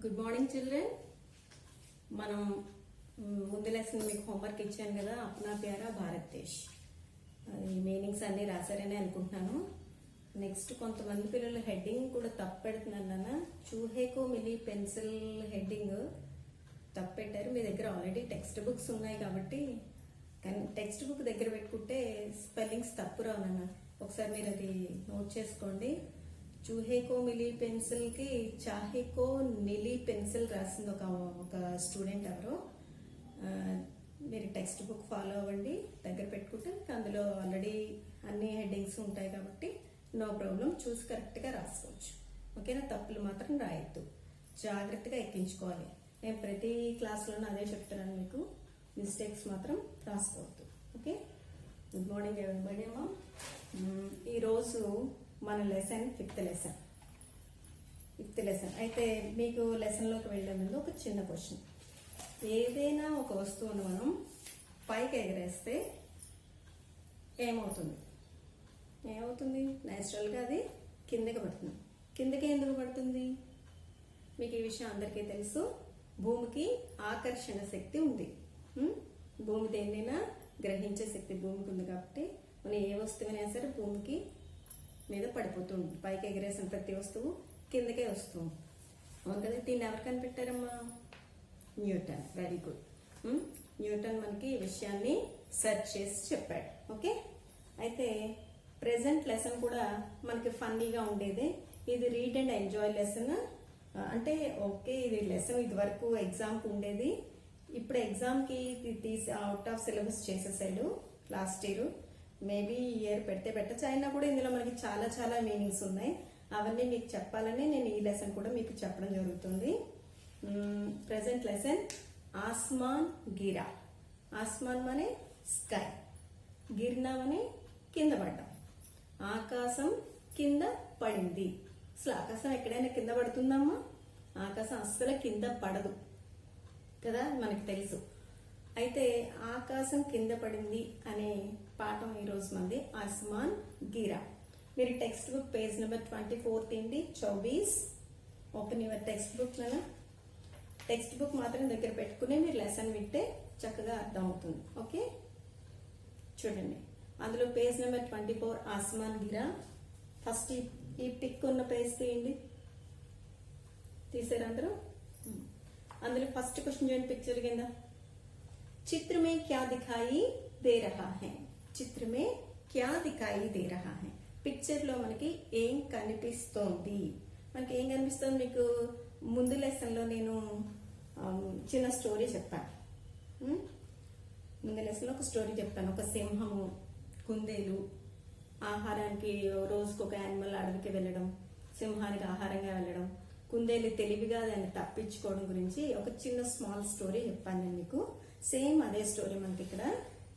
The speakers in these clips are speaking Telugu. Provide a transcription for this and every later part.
Good morning children. మనం ముందు లెసన్ మీకు హోంవర్క్ ఇచ్చాను కదా, అప్నా ప్యారా భారత్ దేశ్. అది మీనింగ్స్ అన్ని రాశారని అనుకుంటున్నాను. నెక్స్ట్ కొంతమంది పిల్లలు హెడ్డింగ్ కూడా తప్పు పెడుతున్నారు నాన్న. చూహేకో మిలి పెన్సిల్ హెడ్డింగ్ తప్పు పెట్టారు. మీ దగ్గర ఆల్రెడీ టెక్స్ట్ బుక్స్ ఉన్నాయి కాబట్టి, కానీ టెక్స్ట్ బుక్ దగ్గర పెట్టుకుంటే స్పెల్లింగ్స్ తప్పు రావు నాన్న. ఒకసారి మీరు అది నోట్ చేసుకోండి. చూహేకో మిలి పెన్సిల్ కి చాహేకో నిలి పెన్సిల్ రాసింది ఒక స్టూడెంట్ ఎవరో. మీరు టెక్స్ట్ బుక్ ఫాలో అవ్వండి, దగ్గర పెట్టుకుంటే అందులో ఆల్రెడీ అన్ని హెడ్డింగ్స్ ఉంటాయి కాబట్టి నో ప్రాబ్లం, చూసి కరెక్ట్గా రాసుకోవచ్చు. ఓకేనా? తప్పులు మాత్రం రాయొద్దు, జాగ్రత్తగా ఎక్కించుకోవాలి. నేను ప్రతి క్లాస్లోనూ అదే చెప్తున్నాను మీకు, మిస్టేక్స్ మాత్రం రాసుకోవద్దు. ఓకే? గుడ్ మార్నింగ్ ఎవరిబడి అమ్మా. ఈరోజు మన లెసన్ ఫిఫ్త్ లెసన్ అయితే మీకు లెసన్లోకి వెళ్ళే ముందు ఒక చిన్న క్వశ్చన్. ఏదైనా ఒక వస్తువును మనం పైకి ఎగరేస్తే ఏమవుతుంది? నేచురల్గా అది కిందకి పడుతుంది. కిందకి ఎందుకు పడుతుంది? మీకు ఈ విషయం అందరికీ తెలుసు. భూమికి ఆకర్షణ శక్తి ఉంది. భూమి దేన్నైనా గ్రహించే శక్తి భూమికి ఉంది కాబట్టి మనం ఏ వస్తువునైనా సరే భూమికి మీద పడిపోతుంది. పైకి ఎగరేసిన ప్రతి వస్తువు కిందకే వస్తుంది. అవును కదా? దీన్ని ఎవరు కనిపెట్టారమ్మా? న్యూటన్. Very good. న్యూటన్ మనకి ఈ విషయాన్ని సెర్చ్ చేసి చెప్పాడు. ఓకే? అయితే ప్రెసెంట్ లెసన్ కూడా మనకి ఫన్నీగా ఉండేది. ఇది రీడ్ అండ్ ఎంజాయ్ లెసన్. అంటే ఓకే, ఇది లెసన్ ఇది వరకు ఎగ్జామ్కి ఉండేది. ఇప్పుడు ఎగ్జామ్కి తీసి అవుట్ ఆఫ్ సిలబస్ చేసేసాడు లాస్ట్ ఇయర్. మేబీ ఈ ఇయర్ పెడితే పెట్టచ్చు. అయినా కూడా ఇందులో మనకి చాలా చాలా మీనింగ్స్ ఉన్నాయి. అవన్నీ మీకు చెప్పాలని నేను ఈ లెసన్ కూడా మీకు చెప్పడం జరుగుతుంది. ప్రెసెంట్ లెసన్ ఆస్మాన్ గిరా. ఆస్మాన్ మనే స్కై, గిర్నా మనే కింద పడ్డం. ఆకాశం కింద పడింది. అసలు ఆకాశం ఎక్కడైనా కింద పడుతుందమ్మా? ఆకాశం అస్సలు కింద పడదు కదా, మనకి తెలుసు. అయితే ఆకాశం కింద పడింది అనే పాఠం ఈరోజు మంది ఆస్మాన్ గిరా. మీరు టెక్స్ట్ బుక్ పేజ్ నెంబర్ 24 తీయండి. 24 open your text book. Text book మాత్రం దగ్గర పెట్టుకుని మీరు లెసన్ వింటే చక్కగా అర్థం అవుతుంది. ఓకే? చూడండి, అందులో పేజ్ నెంబర్ 24 ఆస్మాన్ గిరా. ఫస్ట్ ఈ టిక్ ఉన్న పేజ్ తీయండి. తీసారు అందరూ? అందులో ఫస్ట్ క్వశ్చన్ చూడండి పిక్చర్ కింద. चित्र में क्या दिखाई दे रहा है? चित्र में क्या दिखाई दे रहा है? పిక్చర్ లో మనకి ఏం కనిపిస్తోంది? మనకి ఏం కనిపిస్తుంది? మీకు ముందు లెసన్ లో నేను చిన్న స్టోరీ చెప్పాను. ముందు లెసన్ లో ఒక స్టోరీ చెప్పాను. ఒక సింహము, కుందేలు ఆహారానికి రోజుకు ఒక యానిమల్ అడవికి వెళ్ళడం, సింహానికి ఆహారంగా వెళ్ళడం, కుందేలు తెలివిగా దాన్ని తప్పించుకోవడం గురించి ఒక చిన్న స్మాల్ స్టోరీ చెప్పాను నేను మీకు. సేమ్ అదే స్టోరీ మనకి ఇక్కడ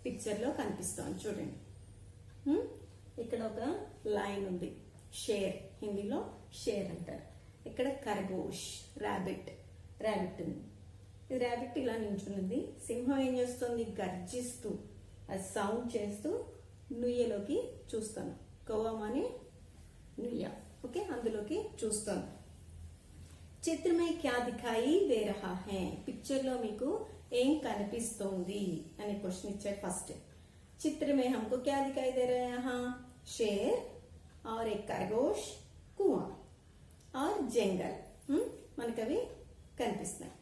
పిక్చర్ లో కనిపిస్తోంది. చూడండి, ఇక్కడ ఒక లైన్ ఉంది. షేర్, హిందీలో షేర్ అంటారు. ఇక్కడ ఖర్గోష్, ర్యాబిట్ ఉంది. ఇది ర్యాబిట్ ఇలా నించుంది. సింహం ఏం చేస్తుంది? గర్జిస్తూ అది సౌండ్ చేస్తూ నుయ్యలోకి చూస్తాను. కౌవామని నుయ్య. ఓకే, అందులోకి చూస్తాను. చిత్ర మే క్యా దిఖాయి దే రహా హై? పిక్చర్ లో మీకు ఏం కనిపిస్తోంది అనే క్వశ్చన్ ఇచ్చాడు. ఫస్ట్ చిత్ర మే హమ్కో క్యా దిఖాయి దే రహా? యహాं शेर और एक खरगोश, कुआं और जंगल మనకి అవి కనిపిస్తున్నాయి.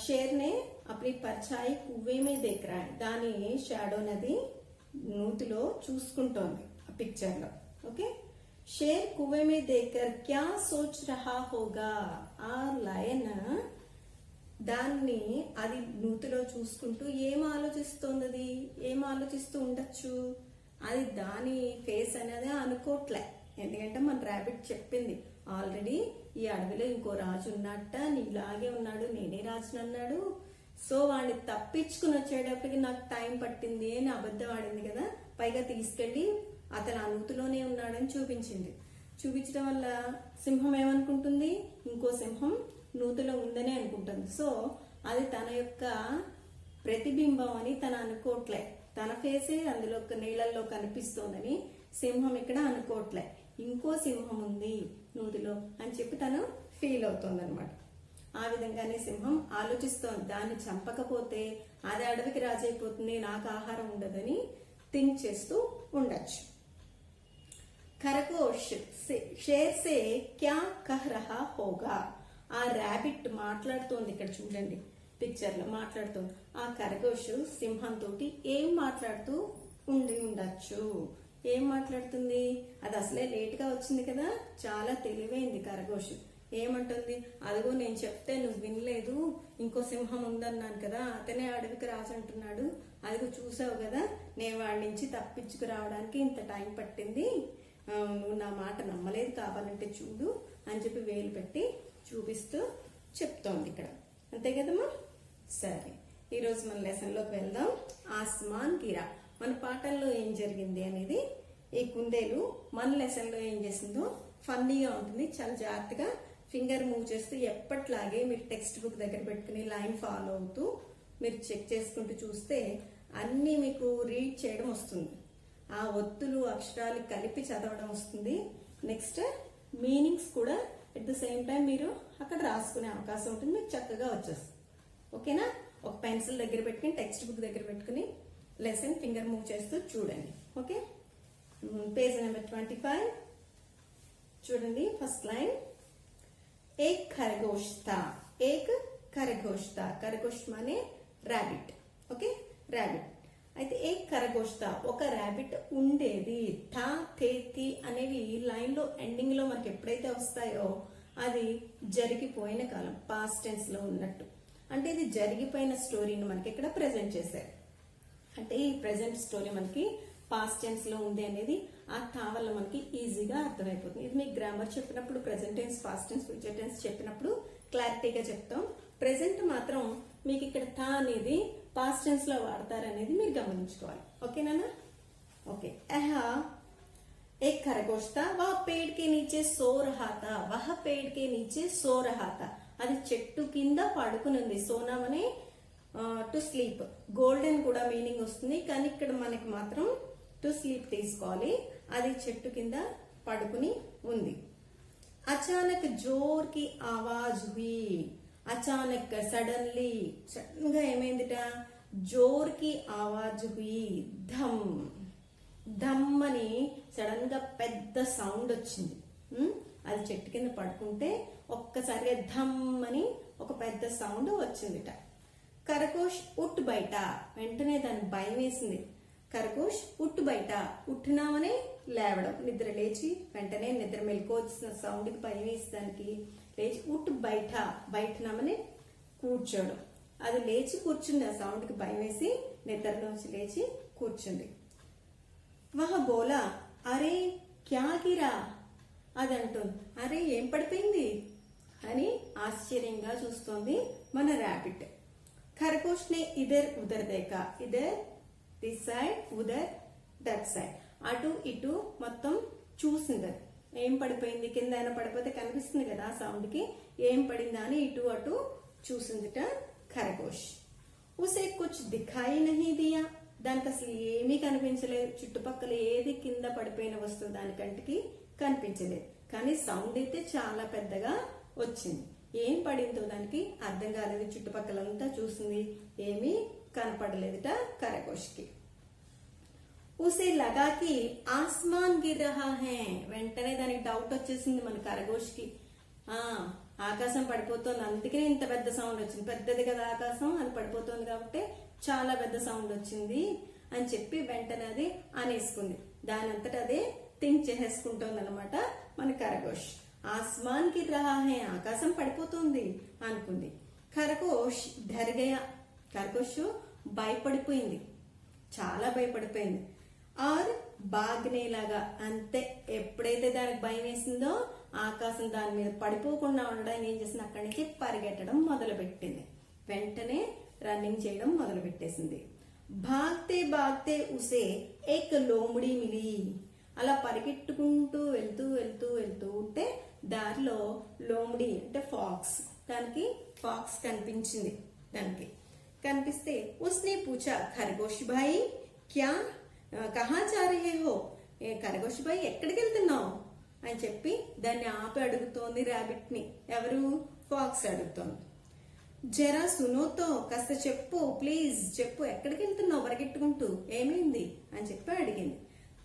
షేర్ నే అప్ని పర్ఛాయి కువ్వే మే దేఖ్ రహా హై. దాని షాడో నది నూతిలో చూసుకుంటోంది ఆ పిక్చర్ లో. ఓకే, షేర్ కువ్వే మే దేఖర్ క్యా సోచ్ రహా హోగా? ఆ లయన్ దాన్ని అది నూతిలో చూసుకుంటూ ఏం ఆలోచిస్తోంది? అది ఏం ఆలోచిస్తూ ఉండొచ్చు? అది దాని ఫేస్ అనేది అనుకోవట్లే. ఎందుకంటే మన ర్యాబిట్ చెప్పింది ఆల్రెడీ, ఈ అడవిలో ఇంకో రాజు ఉన్నట్ట, నీలాగే ఉన్నాడు, నేనే రాజుని అన్నాడు. సో వాడిని తప్పించుకుని వచ్చేటప్పటికి నాకు టైం పట్టింది అని అబద్ధం ఆడింది కదా. పైగా తీసుకెళ్లి అతను ఆ నూతిలోనే ఉన్నాడని చూపించింది. చూపించడం వల్ల సింహం ఏమనుకుంటుంది? ఇంకో సింహం నూతిలో ఉందని అనుకుంటుంది. సో అది తన యొక్క ప్రతిబింబం అని తను అనుకోవట్లే. తన ఫేసే అందులో నీళ్లలో కనిపిస్తోందని సింహం ఇక్కడ అనుకోవట్లే. ఇంకో సింహం ఉంది నూతిలో అని చెప్పి తను ఫీల్ అవుతుంది అనమాట. ఆ విధంగానే సింహం ఆలోచిస్తోంది, దాన్ని చంపకపోతే అది అడవికి రాజైపోతుంది, నాకు ఆహారం ఉండదని థింక్ చేస్తూ ఉండొచ్చు. ఖరగోష్ షేర్ సే క్యా కహ్ రహా హోగా. ఆ ర్యాబిట్ మాట్లాడుతోంది, ఇక్కడ చూడండి పిక్చర్ లో మాట్లాడుతోంది. ఆ ఖరగోష్ సింహంతో ఏం మాట్లాడుతూ ఉండొచ్చు? ఏం మాట్లాడుతుంది? అది అసలే లేట్ గా వచ్చింది కదా, చాలా తెలివైంది ఖరగోష్. ఏమంటుంది? అదిగో నేను చెప్తే నువ్వు వినలేదు, ఇంకో సింహం ఉందన్నాను కదా, అతనే అడవికి రాజు అంటున్నాడు, అదిగో చూసావు కదా, నేను వాడి నుంచి తప్పించుకురావడానికి ఇంత టైం పట్టింది, నువ్వు నా మాట నమ్మలేదు, కావాలంటే చూడు అని చెప్పి వేలు పెట్టి చూపిస్తూ చెప్తోంది ఇక్కడ. అంతే కదమ్మా. సరే, ఈరోజు మన లెసన్ లోకి వెళ్దాం. ఆస్మాన్ గిరా. మన పాఠంలో ఏం జరిగింది అనేది, ఈ కుందేలు మన లెసన్ లో ఏం చేసిందో ఫన్నీగా ఉంటుంది. చాలా జాగ్రత్తగా ఫింగర్ మూవ్ చేస్తూ ఎప్పట్లాగే మీరు టెక్స్ట్ బుక్ దగ్గర పెట్టుకుని లైన్ ఫాలో అవుతూ మీరు చెక్ చేసుకుంటూ చూస్తే అన్నీ మీకు రీడ్ చేయడం వస్తుంది. ఆ ఒత్తులు అక్షరాలు కలిపి చదవడం వస్తుంది. నెక్స్ట్ మీనింగ్స్ కూడా ఎట్ ద సేమ్ టైం మీరు అక్కడ రాసుకునే అవకాశం ఉంటుంది, మీకు చక్కగా వచ్చేస్తుంది. ఓకేనా? ఒక పెన్సిల్ దగ్గర పెట్టుకుని టెక్స్ట్ బుక్ దగ్గర పెట్టుకుని లెసన్ ఫింగర్ మూవ్ చేస్తూ చూడండి. ఓకే, పేజ్ నెంబర్ 25 చూడండి. ఫస్ట్ లైన్, ఏక్ ఖరగోష్ థా. ఏక్ ఖరగోష్ థా. ఖరగోష్ మానే ర్యాబిట్. Okay, rabbit. అయితే ఏక్ ఖరగోష్ థా, ఒక ర్యాబిట్ ఉండేది. థా, థే, థీ అనేవి లైన్ లో ఎండింగ్ లో మనకి ఎప్పుడైతే వస్తాయో అది జరిగిపోయిన కాలం, పాస్ట్ టెన్స్ లో ఉన్నట్టు. అంటే ఇది జరిగిపోయిన స్టోరీని మనకి ఇక్కడ ప్రెజెంట్ చేశారు. అంటే ఈ ప్రెజెంట్ స్టోరీ మనకి పాస్ట్ టెన్స్ లో ఉంది అనేది ఆ థా వల్ల మనకి ఈజీగా అర్థమైపోతుంది. ఇది మీకు గ్రామర్ చెప్పినప్పుడు present tense, past tense, future tense చెప్పినప్పుడు క్లారిటీగా చెప్తాం. ప్రెజెంట్ మాత్రం మీకు ఇక్కడ థా అనేది పాస్ట్ టెన్స్ లో వాడతారనేది మీరు గమనించుకోవాలి. ఓకేనా? ఓకే. एक खरगोश था, वह पेड़ के नीचे सो रहा था. वह पेड़ के नीचे सो रहा था. అది చెట్టు కింద పడుకుని ఉంది. సోనామనే టు స్లీప్. గోల్డెన్ కూడా మీనింగ్ వస్తుంది, కానీ ఇక్కడ మనకి మాత్రం టు స్లీప్ తీసుకోవాలి. అది చెట్టు కింద పడుకుని ఉంది. అచానక్ జోర్ కి ఆవాజ్ హుయి. అచానక్ సడన్ గా ఏమైందిట? జోర్ కి ఆవాజ్ హుయి. ధమ్ ధమ్ అని సడన్ గా పెద్ద సౌండ్ వచ్చింది. అది చెట్టు కింద పడుకుంటే ఒక్కసారిగా ధమ్ అని ఒక పెద్ద సౌండ్ వచ్చిందిట. ఖరగోష్ ఉట్ బయట. వెంటనే దానికి భయం వేసింది. ఖరగోష్ ఉట్ బయట. ఉట్టినామనే లేవడం, నిద్ర లేచి వెంటనే నిద్ర మెలకు వచ్చిన సౌండ్ కి భయం వేసి దానికి లేచి ఉట్ బయట. బయటనామనే కూర్చోడం. అది లేచి కూర్చుంది. ఆ సౌండ్ కి భయం వేసి నిద్రలోంచి లేచి కూర్చుంది. వహ బోలా, అరే క్యా గిరా. అది అంటుంది, అరే ఏం పడిపోయింది అని ఆశ్చర్యంగా చూస్తోంది మన ర్యాబిట్. ఖరగోష్ నే ఇదర్ ఉదర్ దేకా. ఇదర్ దిస్ సైడ్, ఉదర్ దట్ సైడ్. అటు ఇటు మొత్తం చూసింది. అది ఏం పడిపోయింది, కింద అయినా పడిపోతే కనిపిస్తుంది కదా ఆ సౌండ్ కి, ఏం పడిందా అని ఇటు అటు చూసిందిట ఖరగోష్. ఉసే కుచ్ దిఖాయి నహీ దియా. దానికి అసలు ఏమీ కనిపించలేదు. చుట్టుపక్కల ఏది కింద పడిపోయిన వస్తువు దాని కంటికి కనిపించలేదు. కానీ సౌండ్ అయితే చాలా పెద్దగా వచ్చింది. ఏం పడిందో దానికి అర్థం కాలేదు. చుట్టుపక్కలంతా చూసింది, ఏమీ కనపడలేదుట ఖరగోష్ కి. ఉసే లగాకి ఆస్మాన్ గిర్ రహా హై. వెంటనే దానికి డౌట్ వచ్చేసింది మన ఖరగోష్ కి. ఆకాశం పడిపోతుంది, అందుకనే ఇంత పెద్ద సౌండ్ వచ్చింది. పెద్దది కదా ఆకాశం, అది పడిపోతుంది కాబట్టి చాలా పెద్ద సౌండ్ వచ్చింది అని చెప్పి వెంటనే అది అనేసుకుంది. దాని అంతటా అదే థింక్ చేసేసుకుంటోంది అనమాట మన ఖరగోష్. ఆస్మాన్ కి రహా హై, ఆకాశం పడిపోతుంది అనుకుంది. ఖరగోష్ డర్ గయా. ఖరగోష్ భయపడిపోయింది, చాలా భయపడిపోయింది. ఆర్ బాగ్నేలాగా. అంతే, ఎప్పుడైతే దానికి భయం వేసిందో ఆకాశం దాని మీద పడిపోకుండా ఉండడానికి ఏం చేసింది, అక్కడి నుంచి పరిగెట్టడం మొదలు పెట్టింది. వెంటనే రన్నింగ్ చేయడం మొదలు పెట్టేసింది. భాగ్తే భాగ్తే ఉసే ఏక్ లోముడి మిలి. అలా పరిగెట్టుకుంటూ వెళ్తూ వెళ్తూ వెళ్తూ ఉంటే దారిలో లోముడి అంటే ఫాక్స్, దానికి ఫాక్స్ కనిపించింది. దానికి కనిపిస్తే ఉస్నే పూచా, ఖరగోష్ భాయ్ క్యా కహా జా రహే హో. ఖరగోష్ భాయ్ ఎక్కడికి వెళ్తున్నావు అని చెప్పి దాన్ని ఆపి అడుగుతోంది ర్యాబిట్ ని. ఎవరు? ఫాక్స్ అడుగుతోంది. జరా సునోతో, కాస్త చెప్పు ప్లీజ్, చెప్పు, ఎక్కడికి వెళ్తున్నావు పరిగెట్టుకుంటూ, ఏమైంది అని చెప్పి అడిగింది.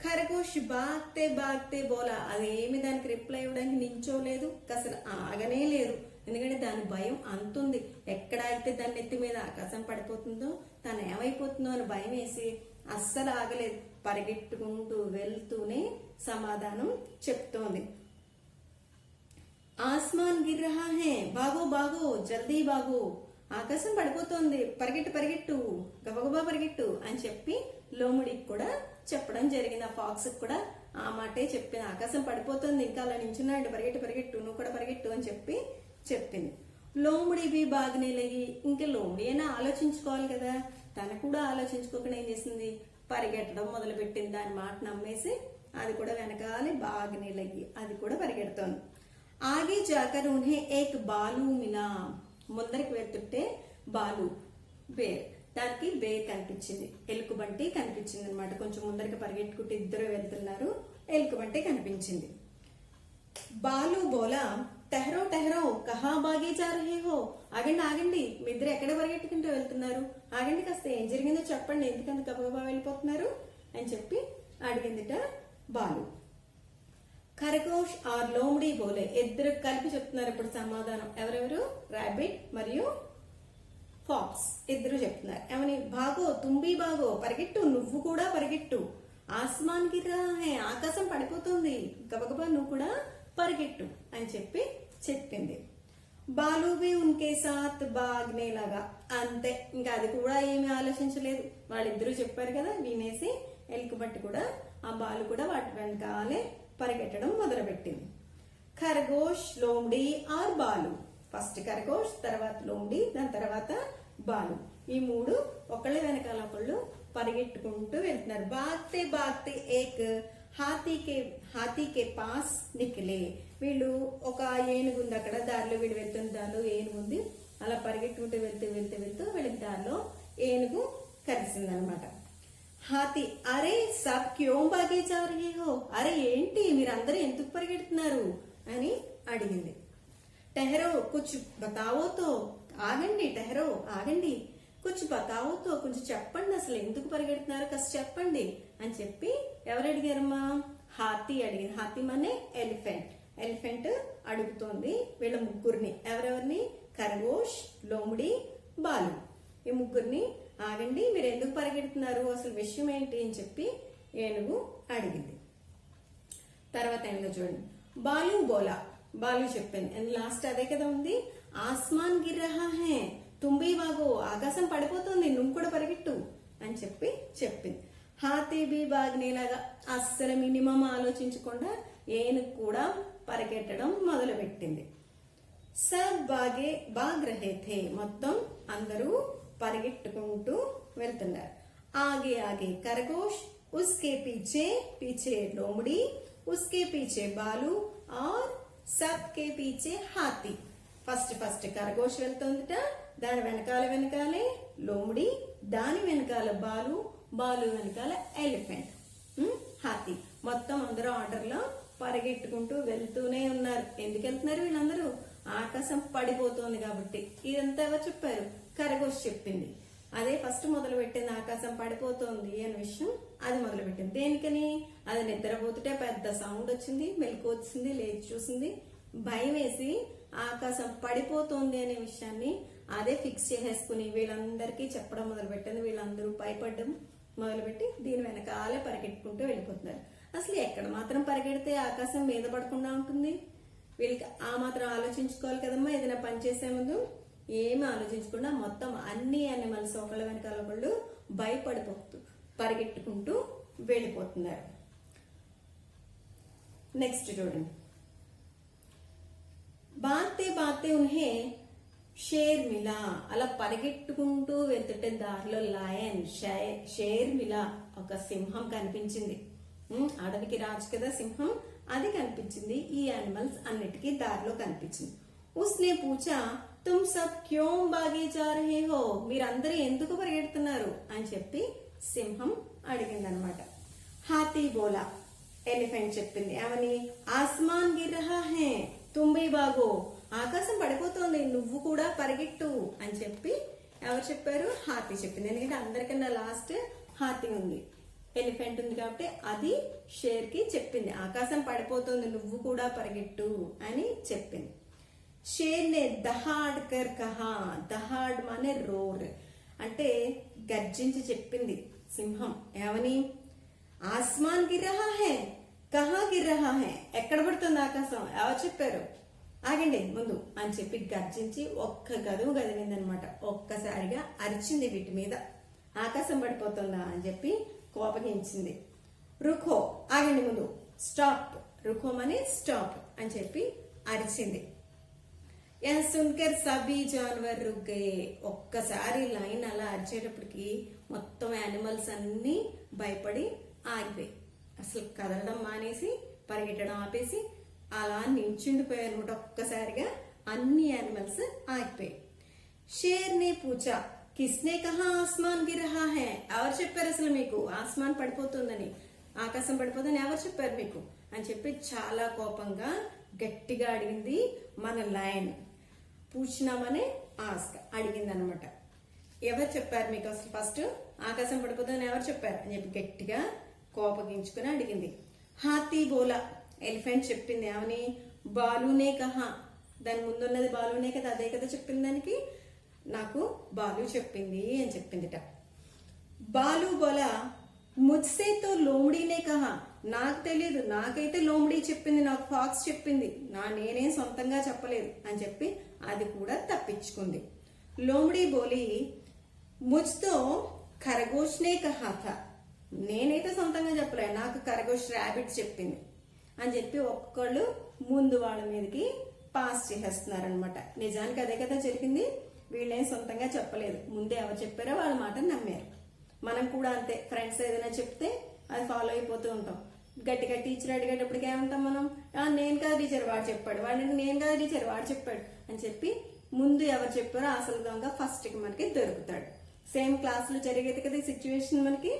ఖరగోష్ బాగ్తే బాగ్తే బోలా, అదేమి దానికి రిప్లై ఇవ్వడానికి నించోలేదు, అసలు ఆగనే లేదు. ఎందుకంటే దాని భయం అంతుంది. ఎక్కడ అయితే దాని నెత్తి మీద ఆకాశం పడిపోతుందో, తను ఏమైపోతుందో అని భయం వేసి అస్సలు ఆగలేదు. పరిగెట్టుకుంటూ వెళ్తూనే సమాధానం చెప్తోంది. ఆస్మాన్ గిర్ రహా హే, బాగో బాగో జల్దీ బాగో, ఆకాశం పడిపోతోంది, పరిగెట్టు పరిగెట్టు, గబగబా పరిగెట్టు అని చెప్పి లోముడికి కూడా చెప్పడం జరిగింది. ఆ ఫాక్స్ కూడా ఆ మాటే చెప్పింది. ఆకాశం పడిపోతుంది, ఇంకా అలా నించున్నాడు, పరిగెట్టు పరిగెట్టు, నువ్వు కూడా పరిగెట్టు అని చెప్పి చెప్పింది. లోముడి బి బాగానే లగి, ఇంకా లోముడి అయినా ఆలోచించుకోవాలి కదా, తను కూడా ఆలోచించుకోకుండా ఏం చేసింది, పరిగెట్టడం మొదలు పెట్టింది. దాని మాట నమ్మేసి అది కూడా వెనకాలే బాగానే లగి అది కూడా పరిగెడుతోంది. ఆగే జాకర్ ఉన్హే ఏక్ బాలు మిలా, ముందరికి వెళ్తుంటే బాలు బేర్, దానికి బేర్ కనిపించింది, ఎలుకబంటి కనిపించింది అనమాట. కొంచెం ముందరికి పరిగెట్టుకుంటూ ఇద్దరు వెళ్తున్నారు, ఎలుకబంటి కనిపించింది. బాలు బోలా, టెహరో టెహరో కహా బాగే జా రహే హో, ఆగండి ఆగండి, మీ ఇద్దరు ఎక్కడ పరిగెట్టుకుంటూ వెళ్తున్నారు, ఆగండి, కాస్త ఏం జరిగిందో చెప్పండి, ఎందుకంత గబగబా వెళ్ళిపోతున్నారు అని చెప్పి అడిగిందిట బాలు. ఖరగోష్ ఆర్ లోముడి బోలే, ఇద్దరు కలిపి చెప్తున్నారు ఇప్పుడు సమాధానం. ఎవరెవరు, రాబిట్ మరియు ఫాక్స్ ఇద్దరు చెప్తున్నారు. ఏమని, బాగో తుంబి బాగో, పరిగెట్టు, నువ్వు కూడా పరిగెట్టు, ఆస్మాన్ గిర్ రహా హే, ఆకాశం పడిపోతుంది, గబగబా నువ్వు కూడా పరిగెట్టు అని చెప్పి చెప్పింది. బాలు బి ఉన్కే సాత్ బాగ్నే లాగా, అంతే, ఇంకా అది కూడా ఏమీ ఆలోచించలేదు. వాళ్ళిద్దరూ చెప్పారు కదా వినేసి ఎలుకబట్టి కూడా ఆ బాలు కూడా వాటి వెనకాలే పరిగెట్టడం మొదలుపెట్టింది. ఖరగోష్, లోమ్డి ఆర్ బాలు, ఫస్ట్ ఖరగోష్, తర్వాత లోమ్డి, దాని తర్వాత బాలు, ఈ మూడు ఒకళ్ళ వెనకాల ఒకళ్ళు పరిగెట్టుకుంటూ వెళ్తున్నారు. బాగ్తే బాగ్తే ఏక్ హాతీకే పాస్ నిక్లే, వీళ్ళు ఒక ఏనుగు ఉంది అక్కడ దారిలో, వీడు వెళ్తున్న దారిలో ఏనుగు ఉంది, అలా పరిగెట్టుకుంటూ వెళ్తూ వెళ్తూ వెళ్తూ వీళ్ళకి దారిలో ఏనుగు కలిసిందనమాట. హాతీ, అరే సబ్ క్యోం బాగే జా రహే హో, అరే ఏంటి మీరందరూ ఎందుకు పరిగెడుతున్నారు అని అడిగింది. టెహరో కుచ్ బతావోతో, ఆగండి, టెహరో ఆగండి, కుచ్ బతావోతో, కొంచెం చెప్పండి, అసలు ఎందుకు పరిగెడుతున్నారు కాస్త చెప్పండి అని చెప్పి ఎవరు అడిగారమ్మా, హాతీ అడిగింది. హాతీ మనే ఎలిఫెంట్, ఎలిఫెంట్ అడుగుతోంది వీళ్ళ ముగ్గురిని. ఎవరెవరిని, ఖరగోష్, లోముడి, బాలు, ఈ ముగ్గురిని ఆగండి, మీరు ఎందుకు పరిగెడుతున్నారు, అసలు విషయం ఏంటి అని చెప్పి ఏనుగు అడిగింది. తర్వాత ఏనుగు చూడండి, బాలు బోలా, బాలు చెప్పింది. లాస్ట్ అదే కదా ఉంది, ఆస్మాన్ గిర్ రహా హే తుంబి బాగో, ఆకాశం పడిపోతుంది, నువ్వు కూడా పరిగెట్టు అని చెప్పి చెప్పింది. హాతీ బి బాగ్నేలాగా, అస్సలు మినిమం ఆలోచించకుండా ఏనుగు కూడా పరిగెట్టడం మొదలు పెట్టింది. సబ్ బాగ్ రహే థే, మొత్తం అందరూ పరిగెట్టుకుంటూ వెళ్తున్నారు. ఆగే ఆగే ఖరగోష్, ఉస్కే పీछे పీछे లోముడి, ఉస్కే పీछे బాలు और सबके पीछे హాతీ. ఫస్ట్ ఖరగోష్ వెళ్తుందిట, దాని వెనకాలే లోముడి, దాని వెనకాల బాలు, బాలు వెనకాల ఎలిఫెంట్, హాతీ, మొత్తం అందరూ ఆర్డర్ లో పరిగెట్టుకుంటూ వెళ్తూనే ఉన్నారు. ఎందుకు వెళ్తున్నారు వీళ్ళందరూ, ఆకాశం పడిపోతుంది కాబట్టి. ఇదంతా ఎవరు చెప్పారు, ఖరగోష్ చెప్పింది. అదే ఫస్ట్ మొదలు పెట్టింది, ఆకాశం పడిపోతుంది అనే విషయం అది మొదలు పెట్టింది. దేనికని, అది నిద్రపోతుంటే పెద్ద సౌండ్ వచ్చింది, మెలకు వచ్చింది, లేచి చూసింది, భయం వేసి ఆకాశం పడిపోతుంది అనే విషయాన్ని అదే ఫిక్స్ చేసేసుకుని వీళ్ళందరికీ చెప్పడం మొదలు పెట్టింది. వీళ్ళందరూ భయపడడం మొదలుపెట్టి దీని వెనకాలే పరిగెట్టుకుంటూ వెళ్ళిపోతున్నారు. అసలు ఎక్కడ మాత్రం పరిగెడితే ఆకాశం మీద పడకుండా ఉంటుంది, వీళ్ళకి ఆ మాత్రం ఆలోచించుకోవాలి కదమ్మా. ఏదైనా పని చేసే ముందు ఏమి ఆలోచించకుండా మొత్తం అన్ని యానిమల్స్ ఒకళ్ళ వెనకాల ఒకళ్ళు భయపడిపోతూ పరిగెట్టుకుంటూ వెళ్ళిపోతున్నారు. నెక్స్ట్ చూడండి, బాతే బాతే ఉన్హే షేర్ మిలా, అలా పరిగెట్టుకుంటూ వెళ్తుంటే దారిలో లయన్, షేర్ మిలా, ఒక సింహం కనిపించింది. అడవికి రాజు కదా సింహం, అది కనిపించింది. ఈ యానిమల్స్ అన్నిటికీ దారిలో కనిపించింది. ఉస్నే పూచా, తుమ్ సబ్ క్యోం బాగే జా రహే హో, మీరందరూ ఎందుకు పరిగెడుతున్నారు అని చెప్పి సింహం అడిగిందనమాట. హాతీ బోలా, ఎలిఫెంట్ చెప్పింది. ఏమని, ఆస్మాన్ గిర్ రహా హే తుంబి బాగో, ఆకాశం పడిపోతుంది, నువ్వు కూడా పరిగెట్టు అని చెప్పి ఎవరు చెప్పారు? హాతీ చెప్పింది. ఎందుకంటే అందరికన్నా లాస్ట్ హాతీ ఉంది, ఎలిఫెంట్ ఉంది కాబట్టి అది షేర్ కి చెప్పింది, ఆకాశం పడిపోతుంది నువ్వు కూడా పరిగెట్టు అని చెప్పింది. షేర్ నే దహాడ్ కర్ కహా, దహాడ్ మానే రోర్ అంటే గర్జించి చెప్పింది సింహం. ఏమని? ఆస్మాన్ గిర్ రహా హై, కహా గిర్ రహా హై, ఎక్కడ పడుతుంది ఆకాశం? ఎవరు చెప్పారు? ఆగండి ముందు అని చెప్పి గర్జించి ఒక్క గదువు గదిలిందనమాట. ఒక్కసారిగా అరిచింది వీటి మీద, ఆకాశం పడిపోతుందా అని చెప్పి కోపగించింది. రుఖో, ఆగండి ముందు, స్టాప్, రుఖో మని స్టాప్ అని చెప్పి అరిచింది. యహ సున్కర్ సభీ జానవర్ రుక్ గయే, ఒక్కసారి లైన్ అలా అరిచేటప్పటికి మొత్తం యానిమల్స్ అన్ని భయపడి ఆగిపోయి, అసలు కదలడం మానేసి పరిగెట్టడం ఆపేసి అలా నించుండిపోయాయి అనమాట. ఒక్కసారిగా అన్ని యానిమల్స్ ఆగిపోయాయి. షేర్ నే పూచా, కిస్నే కహా ఆస్మాన్ గిర్ రహా హై, ఎవరు చెప్పారు అసలు మీకు ఆస్మాన్ పడిపోతుందని, ఆకాశం పడిపోతుందని ఎవరు చెప్పారు మీకు అని చెప్పి చాలా కోపంగా గట్టిగా అడిగింది మన లయన్. పూచినామనే ఆస్క్ అడిగింది అనమాట. ఎవరు చెప్పారు మీకు అసలు ఫస్ట్ ఆకాశం పడిపోతుందని ఎవరు చెప్పారు అని చెప్పి గట్టిగా కోపగించుకుని అడిగింది. హాతీ బోలా, ఎలిఫెంట్ చెప్పింది. ఏమని? బాలునే కహా, దాని ముందున్నది బాలునే కదా, అదే కదా చెప్పింది దానికి, నాకు బాలు చెప్పింది అని చెప్పిందిట. బాలు బోలా ముజ్సే తో లోమడీనే కహా, నాకు తెలియదు, నాకైతే లోమడీ చెప్పింది, నాకు ఫాక్స్ చెప్పింది, నేనేం సొంతంగా చెప్పలేదు అని చెప్పి అది కూడా తప్పించుకుంది. లోమడీ బోలి ముజ్తో ఖరగోష్నే కహా థా, నేనైతే సొంతంగా చెప్పలేదు, నాకు ఖరగోష్ ర్యాబిట్ చెప్పింది అని చెప్పి ఒక్కళ్ళు ముందు వాళ్ళ మీదకి పాస్ చేసేస్తున్నారనమాట. నిజానికి అదే కదా జరిగింది, వీళ్ళేం సొంతంగా చెప్పలేదు, ముందే ఎవరు చెప్పారో వాళ్ళ మాట నమ్మారు. మనం కూడా అంతే, ఫ్రెండ్స్ ఏదైనా చెప్తే అది ఫాలో అయిపోతూ ఉంటాం. గట్టిగా టీచర్ అడిగేటప్పటికి ఏమంటాం మనం? నేను కాదు టీచర్ వాడు చెప్పాడు, వాడిని నేను కాదు టీచర్ వాడు చెప్పాడు అని చెప్పి ముందు ఎవరు చెప్పారో అసలు దొంగ ఫస్ట్ కి మనకి దొరుకుతాడు. సేమ్ క్లాస్ లో జరిగేది కదా ఈ సిచ్యువేషన్ మనకి,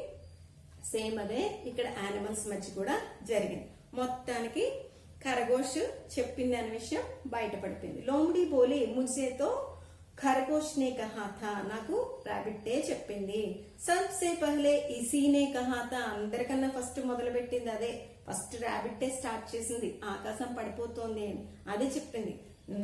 సేమ్ అదే ఇక్కడ యానిమల్స్ మధ్య కూడా జరిగింది. మొత్తానికి ఖరగోష్ చెప్పింది అనే విషయం బయటపడిపోయింది. లోమడీ బోలి ముజ్సేతో ఖరగోష్ నే కహా థా, నాకు రాబిట్టే చెప్పింది. సబ్సే పహలే ఇసీనే కహా థా, అందరికన్నా ఫస్ట్ మొదలు పెట్టింది అదే, ఫస్ట్ రాబిట్టే స్టార్ట్ చేసింది ఆకాశం పడిపోతోంది అని అదే చెప్పింది.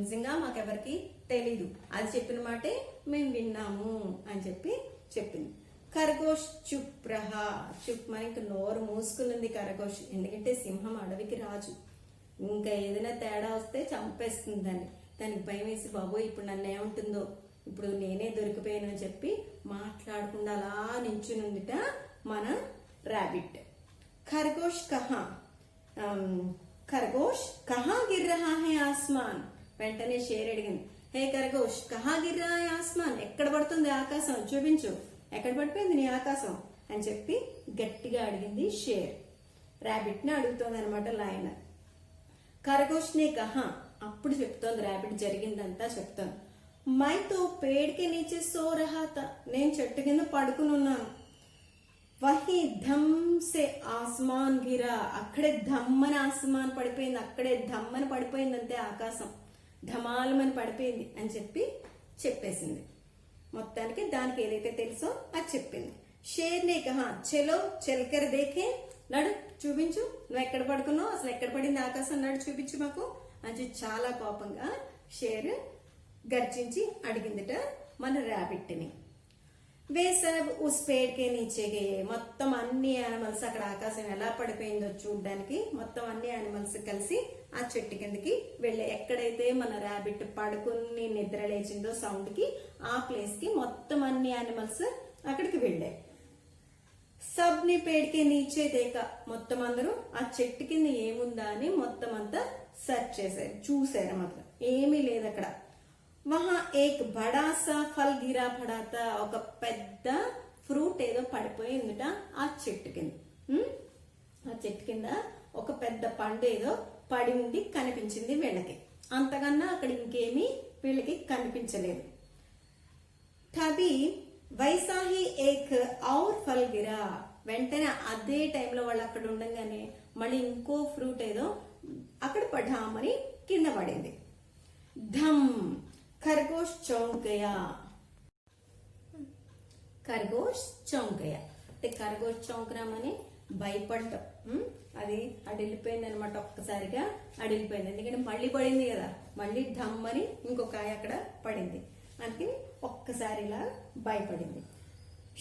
నిజంగా మాకెవరికి తెలీదు, అది చెప్పిన మాటే మేము విన్నాము అని చెప్పి చెప్పింది. ఖరగోష్ చుప్ రహా, చుప్ మరి ఇంక నోరు మూసుకున్నది ఖరగోష్, ఎందుకంటే సింహం అడవికి రాజు, ఇంకా ఏదైనా తేడా వస్తే చంపేస్తుంది దాన్ని. దానికి భయం వేసి బాబోయ్ ఇప్పుడు నన్ను ఏముంటుందో, ఇప్పుడు నేనే దొరికిపోయాను అని చెప్పి మాట్లాడకుండా అలా నించునుందిట మన ర్యాబిట్. ఖరగోష్ కహా, ఖరగోష్ కహా గిర్ రహా హై ఆస్మాన్, వెంటనే షేర్ అడిగింది. హే ఖరగోష్ కహా గిర్ రహా హై ఆస్మాన్, ఎక్కడ పడుతుంది ఆకాశం చూపించు, ఎక్కడ పడిపోయింది నీ ఆకాశం అని చెప్పి గట్టిగా అడిగింది షేర్. ర్యాబిట్ ని అడుగుతోంది అనమాట లయన్. ఖరగోష్ నే కహా, అప్పుడు చెప్తోంది ర్యాబిట్ జరిగిందంతా చెప్తోంది. మైతో పేడ్కే నీచే సో రహా తా, నేను చెట్టు కింద పడుకుని ఉన్నాను. వహీ ధమ్ సే ఆస్మాన్ గిరా, అక్కడే ధమ్మని ఆస్మాన్ పడిపోయింది, అక్కడే ధమ్మని పడిపోయింది, అంతే ఆకాశం ధమాలమని పడిపోయింది అని చెప్పి చెప్పేసింది. మొత్తానికి దానికి ఏదైతే తెలుసో అది చెప్పింది. షేర్ నే కహా చలో చల్కర్ దేఖే, నడు చూపించు, నువ్వు ఎక్కడ పడుకున్నావు, అసలు ఎక్కడ పడింది ఆకాశం, నడు చూపించు మాకు అని చాలా కోపంగా షేర్ గర్జించి అడిగిందిట మన ర్యాబిట్ ని. వే సబ్ ఉస్ పేడ్ కే నీచే గయే, మొత్తం అన్ని యానిమల్స్ అక్కడ ఆకాశం ఎలా పడిపోయిందో చూడడానికి మొత్తం అన్ని యానిమల్స్ కలిసి ఆ చెట్టు కిందకి వెళ్ళే, ఎక్కడైతే మన ర్యాబిట్ పడుకుని నిద్ర లేచిందో సౌండ్ కి ఆ ప్లేస్ కి మొత్తం అన్ని యానిమల్స్ అక్కడికి వెళ్ళాయి. సబ్ ని పేడ్కే నీచే దేక, మొత్తం అందరూ ఆ చెట్టు కింద ఏముందా అని మొత్తం అంతా సెర్చ్ చేశారు, చూసారు, మాత్రం ఏమీ లేదు అక్కడ. వహా ఏక్ బడాసా ఫల్ గిరా పడాతా, ఒక పెద్ద ఫ్రూట్ ఏదో పడిపోయిందిట ఆ చెట్టు కింద. ఆ చెట్టు కింద ఒక పెద్ద పండు ఏదో పడి ఉండి కనిపించింది వీళ్ళకి, అంతకన్నా అక్కడ ఇంకేమీ వీళ్ళకి కనిపించలేదు. తబి వైసాహి ఏక్ ఔర్ ఫల్ గిరా, వెంటనే అదే టైంలో వాళ్ళు అక్కడ ఉండగానే మళ్ళీ ఇంకో ఫ్రూట్ ఏదో అక్కడ పడామని కింద పడింది. धम, खरगोश चौंक गया, ఖర్గోష్ చౌంకయ్య అంటే ఖర్గోష్ చౌంకరా అని భయపడ్డం. అది అడిలిపోయింది అనమాట, ఒక్కసారిగా అడిలిపోయింది. ఎందుకంటే మళ్ళీ పడింది కదా, మళ్ళీ ధమ్ అని ఇంకొక కాయ అక్కడ పడింది, అందుకని ఒక్కసారి ఇలా భయపడింది.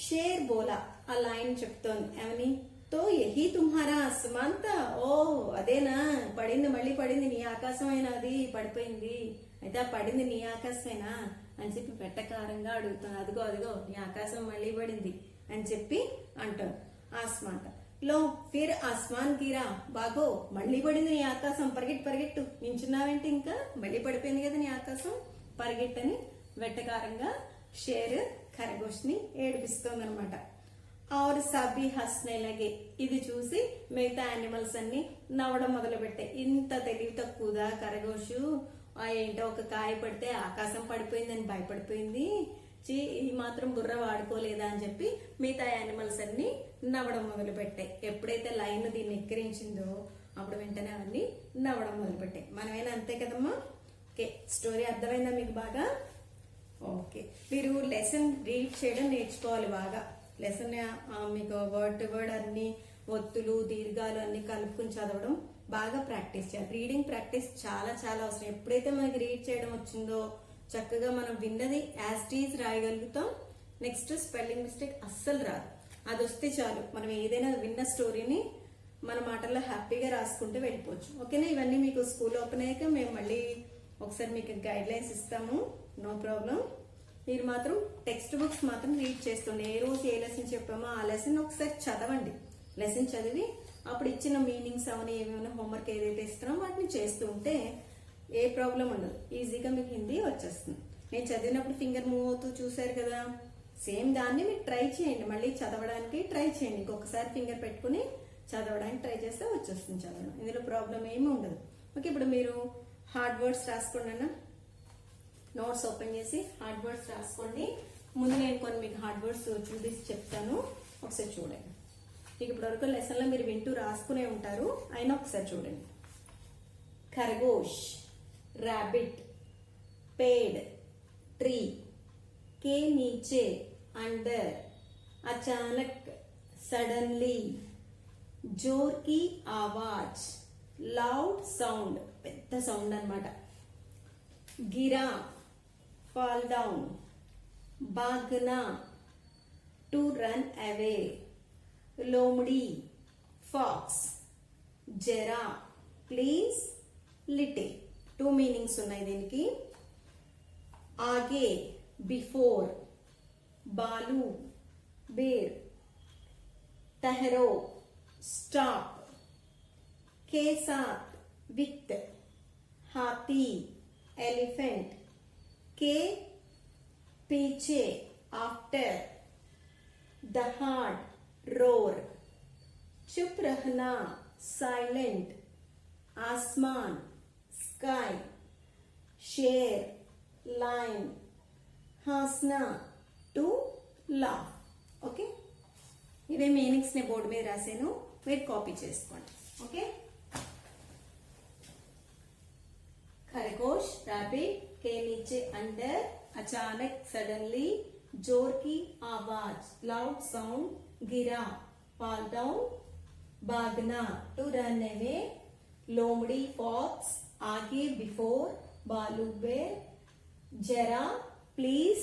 షేర్ బోలా, ఆ లైన్ చెప్తోంది ఏమని, తో యహీ తుమ్హారా అస్మాంతా, ఓ అదేనా పడింది, మళ్ళీ పడింది, నీ ఆకాశమైనా అది పడిపోయింది, అయితే ఆ పడింది నీ ఆకాశమేనా అని చెప్పి వెట్టకారంగా అడుగుతాను. అదిగో అదిగో నీ ఆకాశం మళ్ళీ పడింది అని చెప్పి అంటాను. ఆస్మాన్ లో ఫిర్ ఆస్మాన్ గిరా, బాగో మళ్ళీ పడింది నీ ఆకాశం, పరిగెట్టు పరిగెట్టు, నించున్నావేంటి, ఇంకా మళ్ళీ పడిపోయింది కదా నీ ఆకాశం, పరిగెట్టని వెట్టకారంగా షేర్ ఖర్గోష్ ని ఏడిపిస్తోంది అనమాట. ఆరు సభి హస్నే లగే, ఇది చూసి మిగతా యానిమల్స్ అన్ని నవ్వడం మొదలు పెట్టాయి. ఇంత తెలివి తక్కువదా ఖర్గోషు, ఏంటో ఒక కాయ పడితే ఆకాశం పడిపోయిందని భయపడిపోయింది, ఈ మాత్రం బుర్ర వాడుకోలేదా అని చెప్పి మిగతా యానిమల్స్ అన్ని నవ్వడం మొదలు పెట్టాయి. ఎప్పుడైతే లైన్ దీన్ని ఎక్కిరించిందో అప్పుడు వెంటనే అవన్నీ నవ్వడం మొదలు పెట్టాయి. మనమేనా అంతే కదమ్మా. ఓకే, స్టోరీ అర్థమైందా మీకు బాగా? ఓకే, మీరు లెసన్ రీడ్ చేయడం నేర్చుకోవాలి బాగా. లెసన్ మీకు వర్డ్ టు వర్డ్ అన్ని ఒత్తులు దీర్ఘాలు అన్ని కలుపుకుని చదవడం బాగా ప్రాక్టీస్ చేయాలి. రీడింగ్ ప్రాక్టీస్ చాలా చాలా అవసరం. ఎప్పుడైతే మనకి రీడ్ చేయడం వచ్చిందో చక్కగా మనం విన్నది యాజ్ టీజ్ రాయగలుగుతాం. నెక్స్ట్ స్పెల్లింగ్ మిస్టేక్ అస్సలు రాదు. అది వస్తే చాలు, మనం ఏదైనా విన్న స్టోరీని మన మాటల్లో హ్యాపీగా రాసుకుంటూ వెళ్ళిపోవచ్చు. ఓకేనా? ఇవన్నీ మీకు స్కూల్ ఓపెన్ అయ్యాక మేము మళ్ళీ ఒకసారి మీకు గైడ్ లైన్స్ ఇస్తాము, నో ప్రాబ్లం. మీరు మాత్రం టెక్స్ట్ బుక్స్ మాత్రం రీడ్ చేస్తుండే. ఏ రోజు ఏ లెసన్ చెప్పామో ఆ లెసన్ ఒకసారి చదవండి. లెసన్ చదివి అప్పుడు ఇచ్చిన మీనింగ్స్ అవన్నీ ఏమైనా హోంవర్క్ ఏదైతే ఇస్తున్నామో వాటిని చేస్తూ ఉంటే ఏ ప్రాబ్లం ఉండదు, ఈజీగా మీకు హిందీ వచ్చేస్తుంది. నేను చదివినప్పుడు ఫింగర్ మూవ్ అవుతూ చూసారు కదా, సేమ్ దాన్ని మీరు ట్రై చేయండి, మళ్ళీ చదవడానికి ట్రై చేయండి. ఇంకొకసారి ఫింగర్ పెట్టుకుని చదవడానికి ట్రై చేస్తే వచ్చేస్తుంది చదవడం, ఇందులో ప్రాబ్లం ఏమీ ఉండదు. ఓకే, ఇప్పుడు మీరు హార్డ్ వర్డ్స్ రాసుకోండి అన్న. నోట్స్ ఓపెన్ చేసి హార్డ్ వర్డ్స్ రాసుకోండి. ముందు నేను కొన్ని మీకు హార్డ్ వర్డ్స్ చూపిసి చెప్తాను, ఒకసారి చూడండి. మీకు ఇప్పటివరకు లెసన్లో మీరు వింటూ రాసుకునే ఉంటారు, అయినా ఒకసారి చూడండి. ఖర్గోష్, रैबिट, पेड़, ट्री, के नीचे, अंडर, अचानक, सडनली, जोर की आवाज, लाउड साउंड, పెద్ద సౌండ్ అన్నమాట. గిరా, fall down, भागना, to run away, लोमड़ी, fox, जरा, please, little. टू मीनिंग्स ఉన్నాయి దీనికి. आगे, बिफोर, बालू, बेर, ठहरो, स्टॉप, के साथ, विथ, हाथी, एलिफेंट, के पीछे, आफ्टर, दहाड़, रोर, चुप रहना, साइलेंट, आसमान, स्काई, शेर, लाइन, हंसना, टू लाफ. ఓకే, ఇవే మీనింగ్స్ ని బోర్డు మీద రాసాను, మీరు కాపీ చేసుకోండి. ఓకే, खरगोश, रैबिट, के नीचे, अंडर, अचानक, सडनली, जोर की आवाज, लाउड साउंड, गिरा, fall down, भागना, to run away, लोमड़ी, फॉक्स, आगे, बिफोर, बालू, बेर, जरा, प्लीज,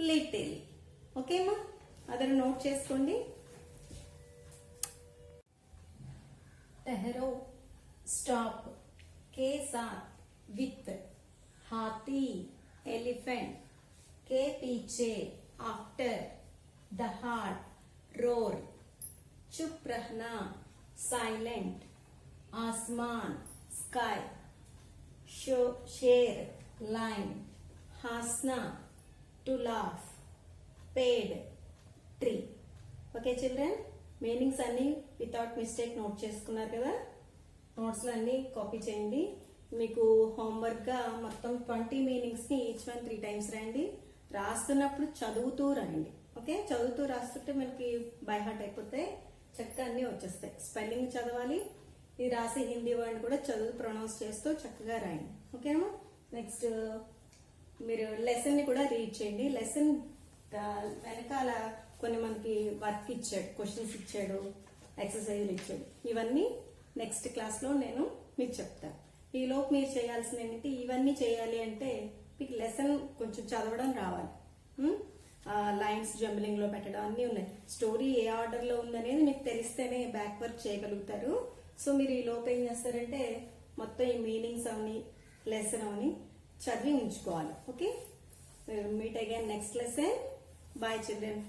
लिटिल. ఓకే మా, అదర్ నోట్ చేసుకోండి. ठहरो, स्टॉप, के साथ, विथ, हाथी, एलिफेंट, के पीछे, आफ्टर, दहाड़, रोर, चुप रहना, साइलेंट, आसमान, स्काई, शेर, लाइन, हंसना, टू लाफ, पेड़, ट्री. ఓకే చిల్డ్రన్, మీనింగ్స్ అన్ని వితౌట్ మిస్టేక్ నోట్ చేసుకున్నారు కదా. నోట్స్ లో అన్ని కాపీ చేయండి. మీకు హోంవర్క్ గా మొత్తం 20 మీనింగ్స్ ని ఈచ్ వన్ 3 టైమ్స్ రాయండి. రాస్తున్నప్పుడు చదువుతూ రాయండి. ఓకే, చదువుతూ రాస్తుంటే మనకి బై హార్ట్ అయిపోతాయి, చక్కగా అన్ని వచ్చేస్తాయి. స్పెల్లింగ్ చదవాలి, ఇది రాసే హిందీ వర్డ్ కూడా చదువు ప్రొనౌన్స్ చేస్తూ చక్కగా రాయండి. ఓకేనా? నెక్స్ట్ మీరు లెసన్ ని కూడా రీడ్ చేయండి. లెసన్ వెనకాల కొన్ని మనకి వర్క్ ఇచ్చాడు, క్వశ్చన్స్ ఇచ్చాడు, ఎక్సర్సైజ్లు ఇచ్చాడు. ఇవన్నీ నెక్స్ట్ క్లాస్ లో నేను మీకు చెప్తాను. ఈ లోపు మీరు చేయాల్సింది ఏంటంటే ఇవన్నీ చేయాలి అంటే మీకు లెసన్ కొంచెం చదవడం రావాలి. లైన్స్ జంబ్లింగ్ లో పెట్టడం అన్నీ ఉన్నాయి. స్టోరీ ఏ ఆర్డర్ లో ఉందనేది మీకు తెలిస్తేనే బ్యాక్ వర్క్ చేయగలుగుతారు. సో మీరు ఈ లోపు ఏం చేస్తారంటే మొత్తం ఈ మీనింగ్స్ అవని లెసన్ అవని చదివి ఉంచుకోవాలి. Okay, meet again next lesson. Bye children.